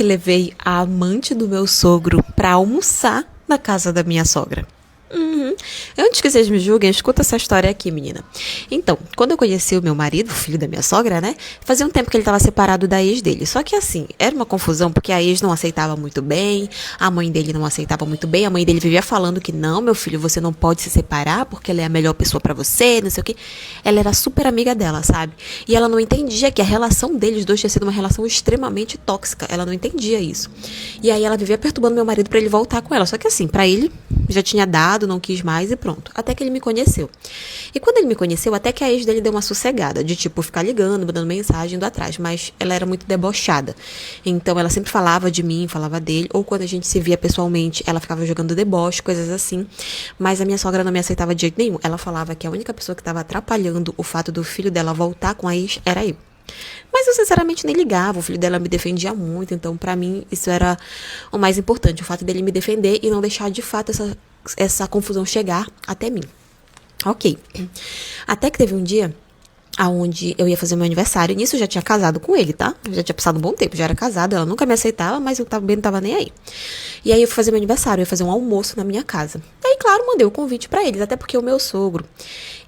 e levei a amante do meu sogro pra almoçar na casa da minha sogra. Antes que vocês me julguem, escuta essa história aqui, menina. Então, quando eu conheci o meu marido, o filho da minha sogra, né? Fazia um tempo que ele estava separado da ex dele. Só que assim, era uma confusão porque a ex não aceitava muito bem, a mãe dele não aceitava muito bem, a mãe dele vivia falando que não, meu filho, você não pode se separar porque ela é a melhor pessoa pra você, não sei o quê. Ela era super amiga dela, sabe? E ela não entendia que a relação deles dois tinha sido uma relação extremamente tóxica. Ela não entendia isso. E aí ela vivia perturbando meu marido pra ele voltar com ela. Só que assim, pra ele já tinha dado, não quis mais e pronto. Até que ele me conheceu. E quando ele me conheceu, até que a ex dele deu uma sossegada, de tipo, ficar ligando, mandando mensagem, indo atrás. Mas ela era muito debochada. Então ela sempre falava de mim, falava dele. Ou quando a gente se via pessoalmente, ela ficava jogando deboche, coisas assim. Mas a minha sogra não me aceitava de jeito nenhum. Ela falava que a única pessoa que estava atrapalhando o fato do filho dela voltar com a ex era eu. Mas eu sinceramente nem ligava, o filho dela me defendia muito, então pra mim isso era o mais importante, o fato dele me defender e não deixar de fato essa confusão chegar até mim. Ok. Até que teve um dia aonde eu ia fazer meu aniversário, e nisso eu já tinha casado com ele, tá? Já tinha passado um bom tempo, já era casada, ela nunca me aceitava, mas eu também não tava nem aí. E aí eu fui fazer meu aniversário, eu ia fazer um almoço na minha casa. E aí, claro, mandei o convite pra eles, até porque o meu sogro,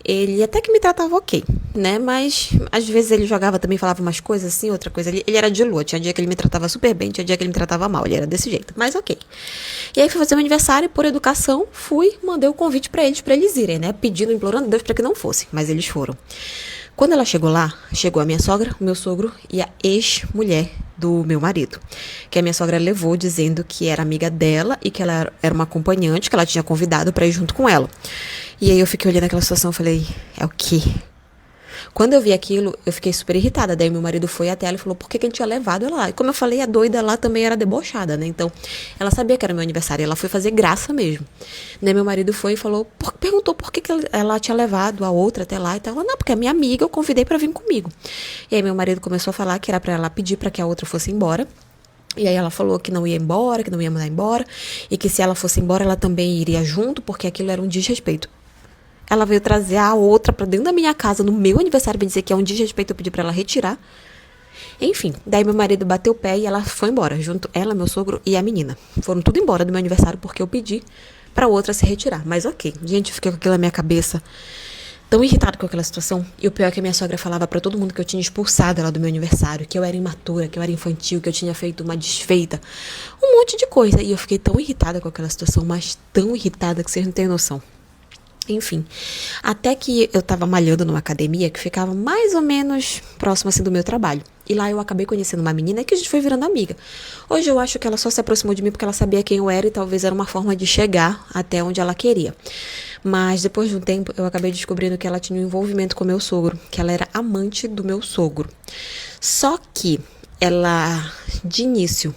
ele até que me tratava ok, né? Mas às vezes ele jogava também, falava umas coisas assim, outra coisa. Ele era de lua, tinha dia que ele me tratava super bem, tinha dia que ele me tratava mal, ele era desse jeito, mas ok. E aí fui fazer meu aniversário, por educação, mandei o convite pra eles irem, né? Pedindo, implorando a Deus pra que não fossem, mas eles foram. Quando ela chegou lá, chegou a minha sogra, o meu sogro e a ex-mulher do meu marido, que a minha sogra levou dizendo que era amiga dela e que ela era uma acompanhante que ela tinha convidado pra ir junto com ela. E aí eu fiquei olhando aquela situação e falei, é o quê? Quando eu vi aquilo, eu fiquei super irritada. Daí meu marido foi até ela e falou por que ele tinha levado ela lá. E como eu falei, a doida lá também era debochada, né? Então, ela sabia que era meu aniversário e ela foi fazer graça mesmo. Daí meu marido foi e perguntou por que ela tinha levado a outra até lá e tal. Ela, não, porque é minha amiga, eu convidei pra vir comigo. E aí meu marido começou a falar que era pra ela pedir pra que a outra fosse embora. E aí ela falou que não ia embora, que não ia mandar embora. E que se ela fosse embora, ela também iria junto, porque aquilo era um desrespeito. Ela veio trazer a outra pra dentro da minha casa no meu aniversário pra dizer que é um desrespeito, eu pedi pra ela retirar. Enfim, daí meu marido bateu o pé e ela foi embora, junto ela, meu sogro e a menina. Foram tudo embora do meu aniversário porque eu pedi pra outra se retirar. Mas ok, gente, eu fiquei com aquilo na minha cabeça, tão irritada com aquela situação. E o pior é que a minha sogra falava pra todo mundo que eu tinha expulsado ela do meu aniversário, que eu era imatura, que eu era infantil, que eu tinha feito uma desfeita, um monte de coisa. E eu fiquei tão irritada com aquela situação, mas tão irritada que vocês não têm noção. Enfim, até que eu tava malhando numa academia que ficava mais ou menos próximo assim do meu trabalho. E lá eu acabei conhecendo uma menina que a gente foi virando amiga. Hoje eu acho que ela só se aproximou de mim porque ela sabia quem eu era e talvez era uma forma de chegar até onde ela queria. Mas depois de um tempo eu acabei descobrindo que ela tinha um envolvimento com meu sogro, que ela era amante do meu sogro. Só que ela, de início,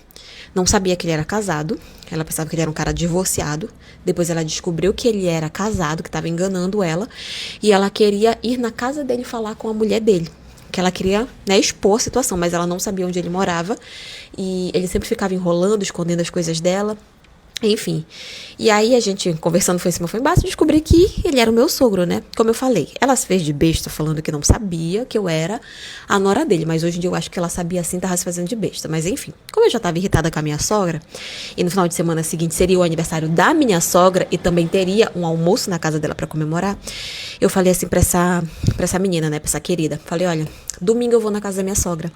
não sabia que ele era casado. Ela pensava que ele era um cara divorciado. Depois ela descobriu que ele era casado, que estava enganando ela. E ela queria ir na casa dele falar com a mulher dele. Que ela queria, né, expor a situação, mas ela não sabia onde ele morava. E ele sempre ficava enrolando, escondendo as coisas dela. Enfim, e aí a gente conversando foi em cima, foi embaixo, descobri que ele era o meu sogro, né? Como eu falei, ela se fez de besta falando que não sabia que eu era a nora dele, mas hoje em dia eu acho que ela sabia assim, tava se fazendo de besta. Mas enfim, como eu já tava irritada com a minha sogra, e no final de semana seguinte seria o aniversário da minha sogra e também teria um almoço na casa dela pra comemorar, eu falei assim pra essa menina, né, pra essa querida, falei, olha, domingo eu vou na casa da minha sogra,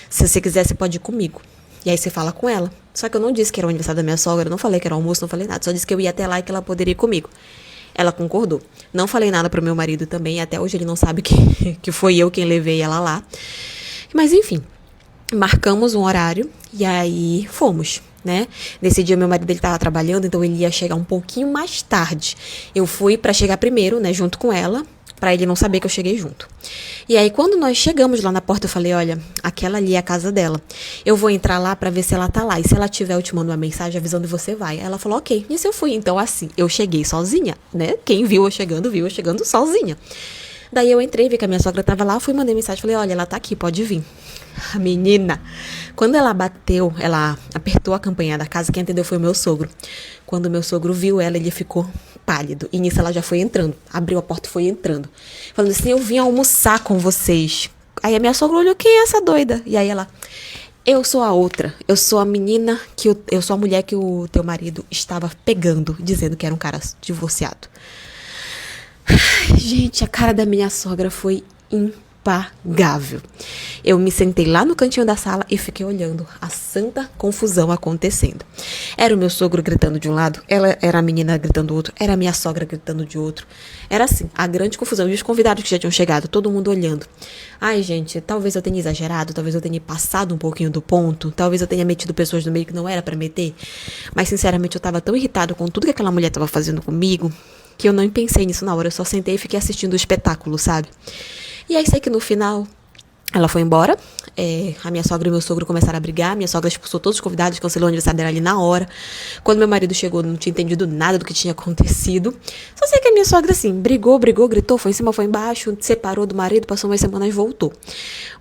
se você quiser você pode ir comigo. E aí você fala com ela. Só que eu não disse que era o aniversário da minha sogra, não falei que era o almoço, não falei nada. Só disse que eu ia até lá e que ela poderia ir comigo. Ela concordou. Não falei nada pro meu marido também, até hoje ele não sabe que foi eu quem levei ela lá. Mas enfim, marcamos um horário e aí fomos, né? Nesse dia meu marido ele tava trabalhando, então ele ia chegar um pouquinho mais tarde. Eu fui pra chegar primeiro, né, junto com ela, pra ele não saber que eu cheguei junto. E aí, quando nós chegamos lá na porta, eu falei, olha, aquela ali é a casa dela. Eu vou entrar lá pra ver se ela tá lá. E se ela tiver, eu te mando uma mensagem avisando você vai. Ela falou, ok. E se eu fui? Então, assim, eu cheguei sozinha, né? Quem viu eu chegando sozinha. Daí eu entrei, vi que a minha sogra tava lá, fui mandei mensagem, falei, olha, ela tá aqui, pode vir. A menina, quando ela bateu, ela apertou a campainha da casa, quem atendeu foi o meu sogro. Quando o meu sogro viu ela, ele ficou pálido. E nisso ela já foi entrando, abriu a porta e foi entrando. Falando assim, eu vim almoçar com vocês. Aí a minha sogra olhou, quem é essa doida? E aí ela, Eu sou a outra. Eu sou a menina que eu sou a mulher que o teu marido estava pegando, dizendo que era um cara divorciado. Gente, a cara da minha sogra foi impagável. Eu me sentei lá no cantinho da sala e fiquei olhando a santa confusão acontecendo. Era o meu sogro gritando de um lado, ela era a menina gritando do outro, era a minha sogra gritando de outro. Era assim, a grande confusão. E os convidados que já tinham chegado, todo mundo olhando. Ai, gente, talvez eu tenha exagerado, talvez eu tenha passado um pouquinho do ponto, talvez eu tenha metido pessoas no meio que não era pra meter. Mas, sinceramente, eu tava tão irritado com tudo que aquela mulher tava fazendo comigo, que eu não pensei nisso na hora. Eu só sentei e fiquei assistindo o espetáculo, sabe? E aí sei que no final ela foi embora. A minha sogra e meu sogro começaram a brigar. Minha sogra expulsou todos os convidados, cancelou o aniversário dela ali na hora. Quando meu marido chegou, não tinha entendido nada do que tinha acontecido. Só sei que a minha sogra, assim, brigou, gritou, foi em cima, foi embaixo, separou do marido, passou umas semanas e voltou.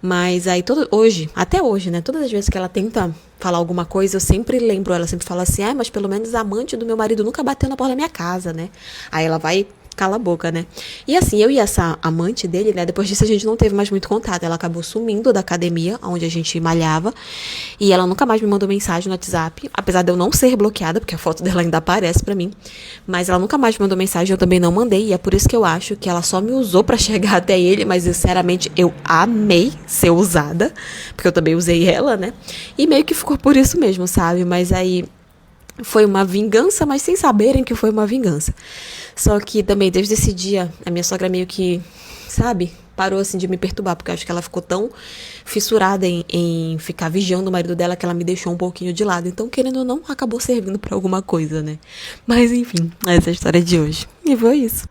Mas aí, até hoje, né, todas as vezes que ela tenta falar alguma coisa, eu sempre lembro, ela sempre fala assim, mas pelo menos a amante do meu marido nunca bateu na porta da minha casa, né? Aí ela vai... Cala a boca, né? E assim, eu e essa amante dele, né? Depois disso a gente não teve mais muito contato. Ela acabou sumindo da academia, onde a gente malhava. E ela nunca mais me mandou mensagem no WhatsApp. Apesar de eu não ser bloqueada, porque a foto dela ainda aparece pra mim. Mas ela nunca mais me mandou mensagem, eu também não mandei. E é por isso que eu acho que ela só me usou pra chegar até ele. Mas, sinceramente, eu amei ser usada. Porque eu também usei ela, né? E meio que ficou por isso mesmo, sabe? Mas aí... foi uma vingança, mas sem saberem que foi uma vingança. Só que também, desde esse dia, a minha sogra meio que, sabe, parou assim de me perturbar, porque eu acho que ela ficou tão fissurada em ficar vigiando o marido dela que ela me deixou um pouquinho de lado. Então, querendo ou não, acabou servindo pra alguma coisa, né? Mas enfim, essa é a história de hoje. E foi isso.